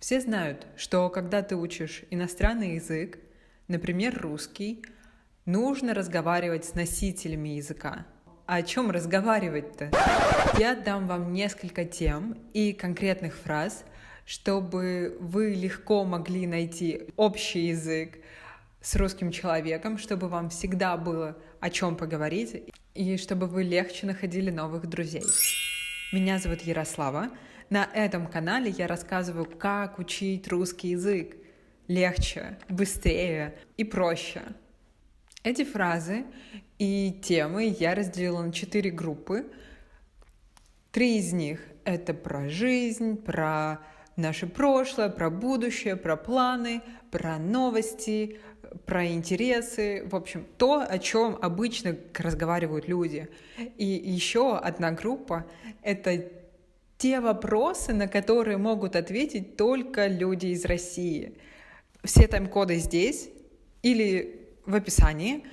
Все знают, что когда ты учишь иностранный язык, например, русский, нужно разговаривать с носителями языка. А о чем разговаривать-то? Я дам вам несколько тем и конкретных фраз, чтобы вы легко могли найти общий язык с русским человеком, чтобы вам всегда было о чем поговорить и чтобы вы легче находили новых друзей. Меня зовут Ярослава. На этом канале я рассказываю, как учить русский язык легче, быстрее и проще. Эти фразы и темы я разделила на 4 группы. 3 из них — это про жизнь, про наше прошлое, про будущее, про планы, про новости, про интересы. В общем, то, о чем обычно разговаривают люди. И еще одна группа — это те вопросы, на которые могут ответить только люди из России. Все тайм-коды здесь или в описании.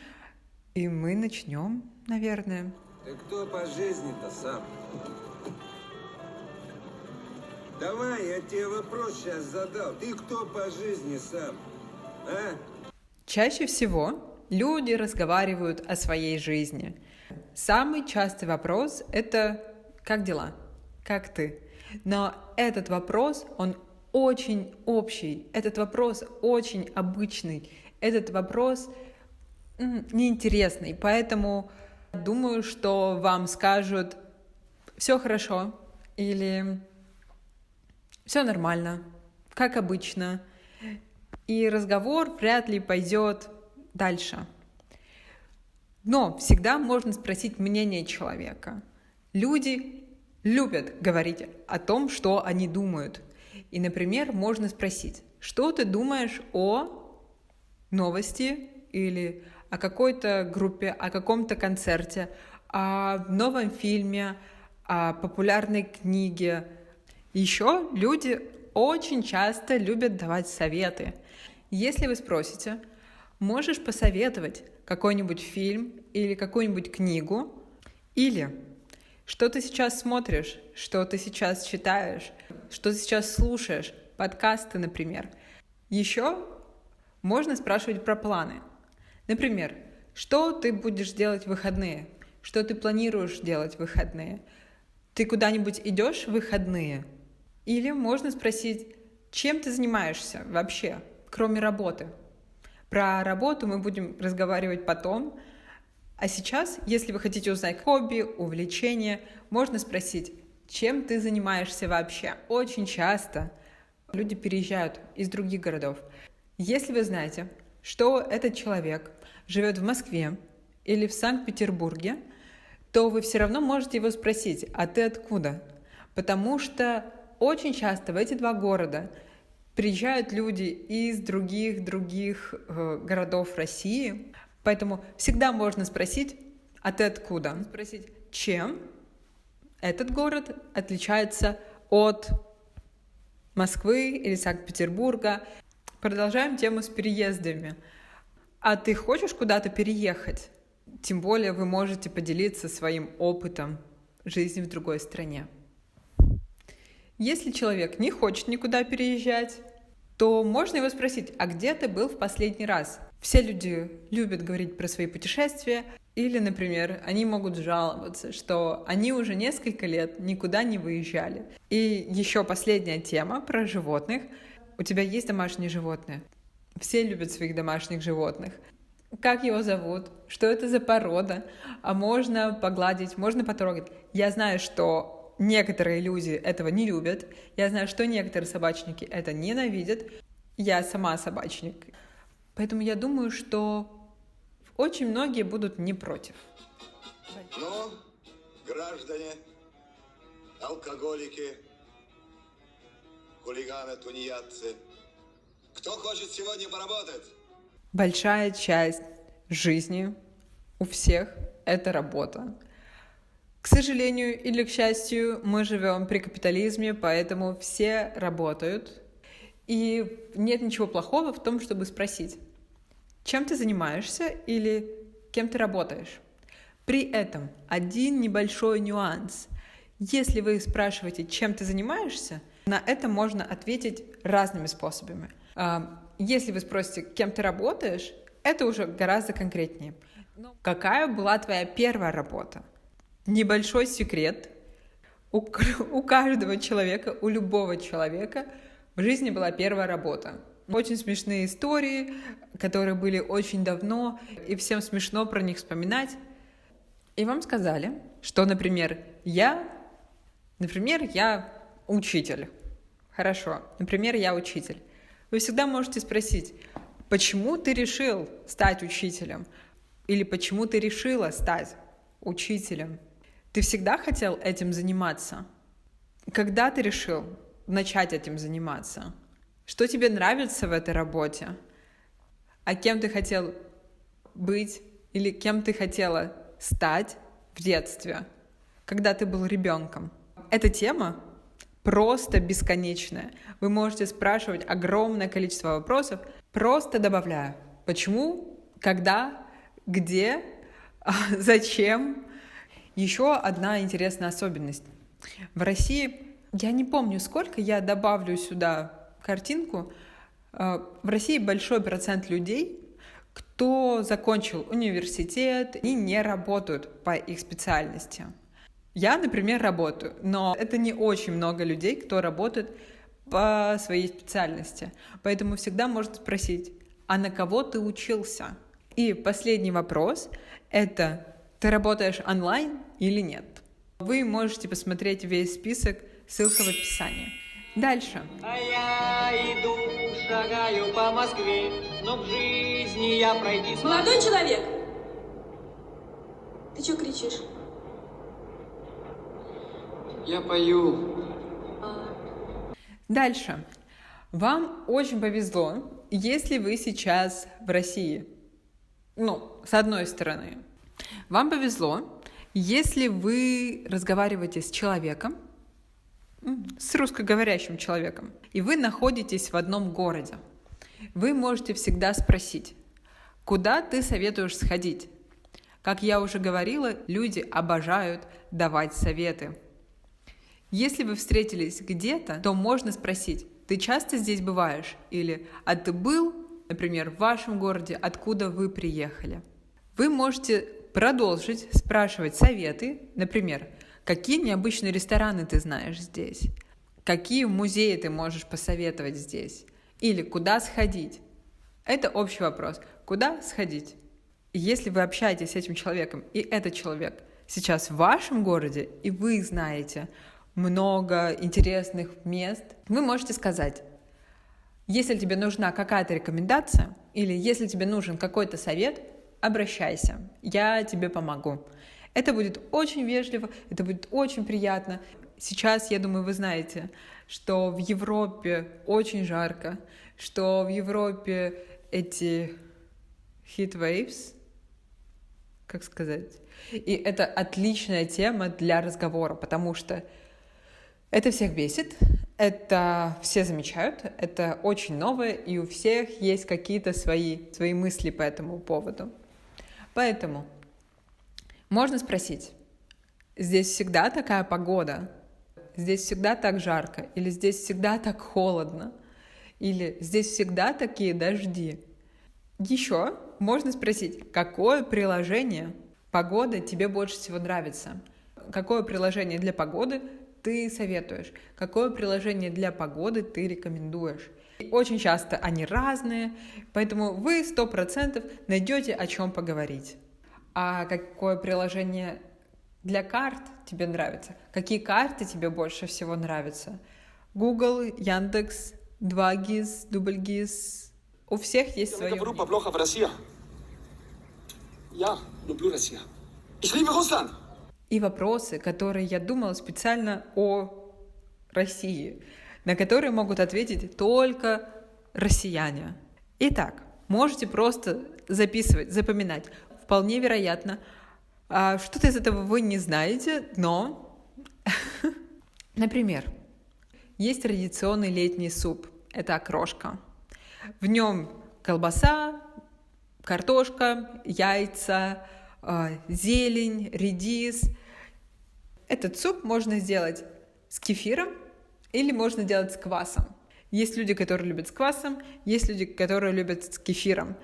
И мы начнем, наверное. Ты кто по жизни-то сам? Давай, я тебе вопрос сейчас задал. Ты кто по жизни сам? А? Чаще всего люди разговаривают о своей жизни. Самый частый вопрос — это «как дела? Как ты?». Но этот вопрос, он очень общий, этот вопрос очень обычный, этот вопрос неинтересный. Поэтому думаю, что вам скажут «все хорошо» или «все нормально», как обычно. И разговор вряд ли пойдет дальше. Но всегда можно спросить мнение человека. Люди любят говорить о том, что они думают. И, например, можно спросить, что ты думаешь о новости или о какой-то группе, о каком-то концерте, о новом фильме, о популярной книге. Еще люди очень часто любят давать советы. Если вы спросите, можешь посоветовать какой-нибудь фильм или какую-нибудь книгу, или что ты сейчас смотришь, что ты сейчас читаешь, что ты сейчас слушаешь, подкасты, например. Еще можно спрашивать про планы. Например, что ты будешь делать в выходные, что ты планируешь делать в выходные. Ты куда-нибудь идешь в выходные? Или можно спросить, чем ты занимаешься вообще, кроме работы. Про работу мы будем разговаривать потом. А сейчас, если вы хотите узнать хобби, увлечения, можно спросить, чем ты занимаешься вообще. Очень часто люди переезжают из других городов. Если вы знаете, что этот человек живет в Москве или в Санкт-Петербурге, то вы все равно можете его спросить, а ты откуда? Потому что очень часто в эти 2 города приезжают люди из других городов России, поэтому всегда можно спросить, а ты откуда? Спросить, чем этот город отличается от Москвы или Санкт-Петербурга. Продолжаем тему с переездами. А ты хочешь куда-то переехать? Тем более вы можете поделиться своим опытом жизни в другой стране. Если человек не хочет никуда переезжать, то можно его спросить, а где ты был в последний раз? Все люди любят говорить про свои путешествия, или, например, они могут жаловаться, что они уже несколько лет никуда не выезжали. И еще последняя тема про животных. У тебя есть домашние животные? Все любят своих домашних животных. Как его зовут? Что это за порода? А можно погладить, можно потрогать. Я знаю, что некоторые люди этого не любят. Я знаю, что некоторые собачники это ненавидят. Я сама собачник. Поэтому я думаю, что очень многие будут не против. Ну, граждане, алкоголики, хулиганы, тунеядцы, кто хочет сегодня поработать? Большая часть жизни у всех — это работа. К сожалению или к счастью, мы живем при капитализме, поэтому все работают. И нет ничего плохого в том, чтобы спросить, чем ты занимаешься или кем ты работаешь. При этом один небольшой нюанс. Если вы спрашиваете, чем ты занимаешься, На это можно ответить разными способами. Если вы спросите, кем ты работаешь, это уже гораздо конкретнее. Какая была твоя первая работа? Небольшой секрет. У каждого человека, у любого человека в жизни была первая работа. Очень смешные истории, которые были очень давно, и всем смешно про них вспоминать. И вам сказали, что, например, я учитель. Хорошо, например, я учитель. Вы всегда можете спросить, почему ты решил стать учителем? Или почему ты решила стать учителем? Ты всегда хотел этим заниматься? Когда ты решил начать этим заниматься? Что тебе нравится в этой работе? А кем ты хотел быть или кем ты хотела стать в детстве, когда ты был ребенком? Эта тема просто бесконечная. Вы можете спрашивать огромное количество вопросов, просто добавляя почему, когда, где, зачем. Еще одна интересная особенность. В России, я не помню сколько, я добавлю сюда картинку. В России большой процент людей, кто закончил университет и не работают по их специальности. Я, например, работаю, но это не очень много людей, кто работает по своей специальности. Поэтому всегда можно спросить, а на кого ты учился? И последний вопрос — это ты работаешь онлайн или нет? Вы можете посмотреть весь список, ссылка в описании. Дальше. А я иду, шагаю по Москве, но в жизни я пройти смогу. Молодой человек! Ты что кричишь? Я пою. Дальше. Вам очень повезло, если вы сейчас в России. С одной стороны. Вам повезло, если вы разговариваете с человеком, с русскоговорящим человеком, и вы находитесь в одном городе. Вы можете всегда спросить, куда ты советуешь сходить? Как я уже говорила, люди обожают давать советы. Если вы встретились где-то, то можно спросить, ты часто здесь бываешь? Или, а ты был, например, в вашем городе, откуда вы приехали? Вы можете продолжить спрашивать советы, например, какие необычные рестораны ты знаешь здесь? Какие музеи ты можешь посоветовать здесь? Или куда сходить? Это общий вопрос. Куда сходить? Если вы общаетесь с этим человеком, и этот человек сейчас в вашем городе, и вы знаете много интересных мест, вы можете сказать, если тебе нужна какая-то рекомендация, или если тебе нужен какой-то совет, обращайся, я тебе помогу. Это будет очень вежливо, это будет очень приятно. Сейчас, я думаю, вы знаете, что в Европе очень жарко, что в Европе эти heat waves, как сказать, и это отличная тема для разговора, потому что это всех бесит, это все замечают, это очень новое, и у всех есть какие-то свои мысли по этому поводу. Поэтому можно спросить, здесь всегда такая погода, здесь всегда так жарко, или здесь всегда так холодно, или здесь всегда такие дожди. Еще можно спросить, какое приложение погоды тебе больше всего нравится, какое приложение для погоды ты советуешь, какое приложение для погоды ты рекомендуешь. Очень часто они разные, поэтому вы 100% найдете о чем поговорить. А какое приложение для карт тебе нравится? Какие карты тебе больше всего нравятся? Google, Яндекс, 2GIS, DoubleGIS. У всех есть свое мнение. Я люблю Россию. Ich liebe Russland. И вопросы, которые я думала специально о России, на которые могут ответить только россияне. Итак, можете просто записывать, запоминать. Вполне вероятно, что-то из этого вы не знаете, но, например, есть традиционный летний суп. Это окрошка. В нем колбаса, картошка, яйца, зелень, редис. Этот суп можно сделать с кефиром Или можно делать с квасом. Есть люди, которые любят с квасом, есть люди, которые любят с кефиром.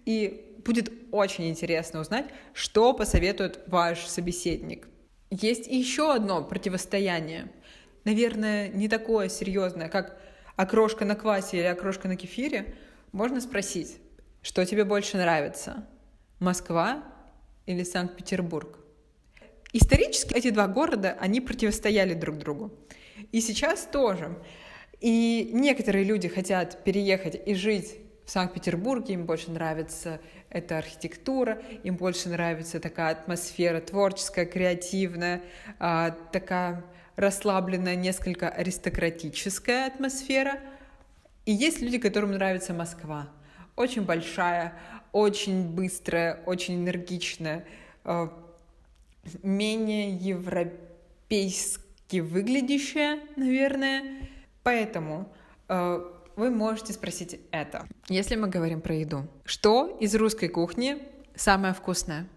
И будет очень интересно узнать, что посоветует ваш собеседник. Есть еще одно противостояние. Наверное, не такое серьезное, как окрошка на квасе или окрошка на кефире. Можно спросить, что тебе больше нравится? Москва или Санкт-Петербург? Исторически эти два города, они противостояли друг другу. И сейчас тоже. И некоторые люди хотят переехать и жить в Санкт-Петербурге, им больше нравится эта архитектура, им больше нравится такая атмосфера творческая, креативная, такая расслабленная, несколько аристократическая атмосфера. И есть люди, которым нравится Москва. Очень большая, очень быстрая, очень энергичная, менее европейски выглядящая, наверное. Поэтому вы можете спросить это. Если мы говорим про еду, что из русской кухни самое вкусное?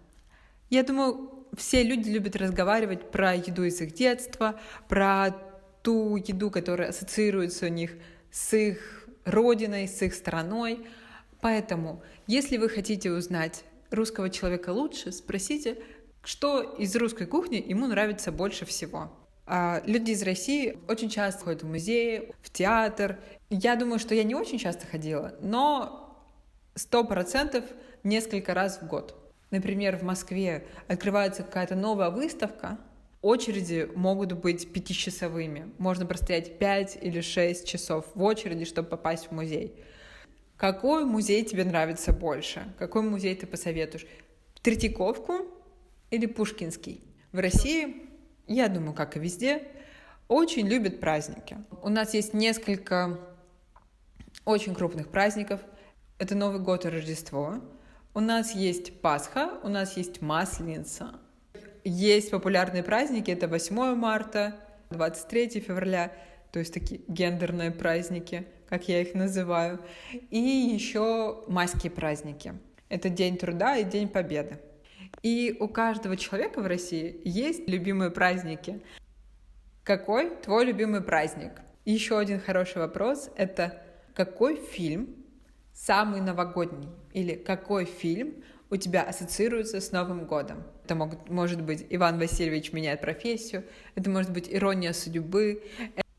Я думаю, все люди любят разговаривать про еду из их детства, про ту еду, которая ассоциируется у них с их родиной, с их страной. Поэтому, если вы хотите узнать русского человека лучше, спросите, что из русской кухни ему нравится больше всего. Люди из России очень часто ходят в музеи, в театр. Я думаю, что я не очень часто ходила, но 100% несколько раз в год. Например, в Москве открывается какая-то новая выставка, очереди могут быть 5-часовыми. Можно простоять 5 или 6 часов в очереди, чтобы попасть в музей. Какой музей тебе нравится больше? Какой музей ты посоветуешь? Третьяковку или Пушкинский? В России, я думаю, как и везде, очень любят праздники. У нас есть несколько очень крупных праздников. Это Новый год и Рождество. У нас есть Пасха, у нас есть Масленица. Есть популярные праздники, это 8 марта, 23 февраля, то есть такие гендерные праздники, как я их называю. И еще майские праздники. Это День труда и День Победы. И у каждого человека в России есть любимые праздники. Какой твой любимый праздник? Еще один хороший вопрос — это какой фильм самый новогодний? Или какой фильм у тебя ассоциируется с Новым годом? Это может быть «Иван Васильевич меняет профессию», это может быть «Ирония судьбы».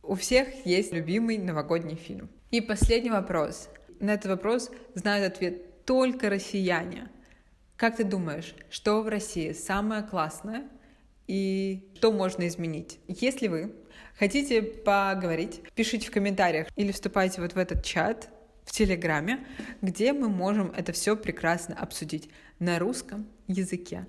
У всех есть любимый новогодний фильм. И последний вопрос. На этот вопрос знают ответ только россияне. Как ты думаешь, что в России самое классное и что можно изменить? Если вы хотите поговорить, пишите в комментариях или вступайте вот в этот чат в Телеграме, где мы можем это все прекрасно обсудить на русском языке.